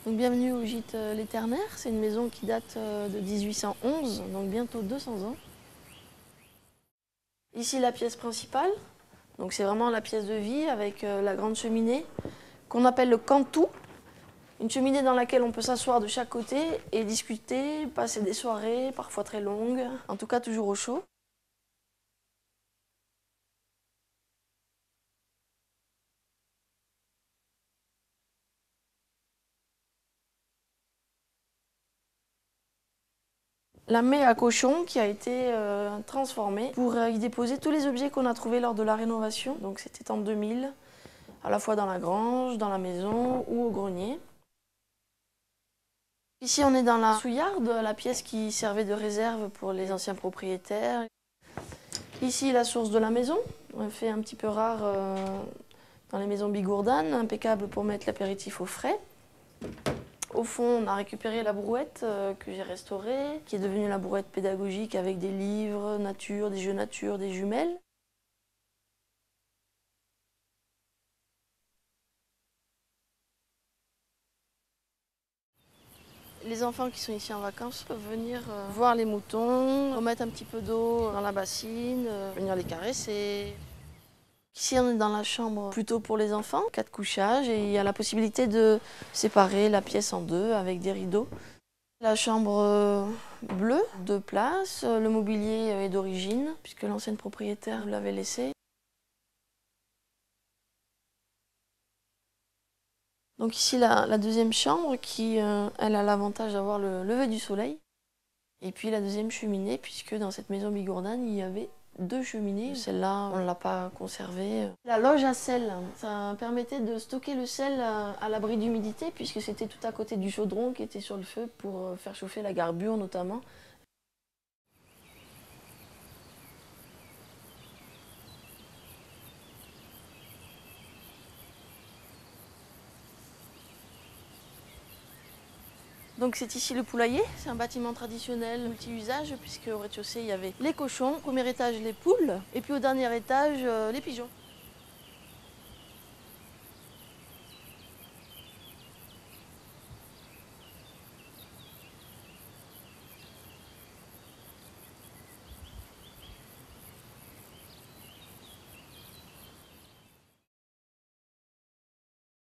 Donc, bienvenue au gîte Les Ternaires. C'est une maison qui date de 1811, donc bientôt 200 ans. Ici la pièce principale, donc c'est vraiment la pièce de vie avec la grande cheminée qu'on appelle le cantou. Une cheminée dans laquelle on peut s'asseoir de chaque côté et discuter, passer des soirées, parfois très longues, en tout cas toujours au chaud. La mets à cochon qui a été transformée pour y déposer tous les objets qu'on a trouvés lors de la rénovation. Donc c'était en 2000, à la fois dans la grange, dans la maison ou au grenier. Ici on est dans la souillarde, la pièce qui servait de réserve pour les anciens propriétaires. Ici la source de la maison, un fait un petit peu rare dans les maisons bigourdanes, impeccable pour mettre l'apéritif au frais. Au fond, on a récupéré la brouette que j'ai restaurée, qui est devenue la brouette pédagogique avec des livres, nature, des jeux nature, des jumelles. Les enfants qui sont ici en vacances peuvent venir voir les moutons, remettre un petit peu d'eau dans la bassine, venir les caresser. Ici, on est dans la chambre plutôt pour les enfants, 4 couchages, et il y a la possibilité de séparer la pièce en deux avec des rideaux. La chambre bleue, 2 places, le mobilier est d'origine, puisque l'ancienne propriétaire l'avait laissé. Donc ici, la deuxième chambre qui, elle a l'avantage d'avoir le lever du soleil. Et puis la deuxième cheminée, puisque dans cette maison bigourdane, il y avait 2 cheminées. Celle-là, on ne l'a pas conservée. La loge à sel, ça permettait de stocker le sel à l'abri d'humidité, puisque c'était tout à côté du chaudron qui était sur le feu pour faire chauffer la garbure notamment. Donc c'est ici le poulailler, c'est un bâtiment traditionnel multi-usage puisque au rez-de-chaussée il y avait les cochons, au premier étage les poules et puis au dernier étage les pigeons.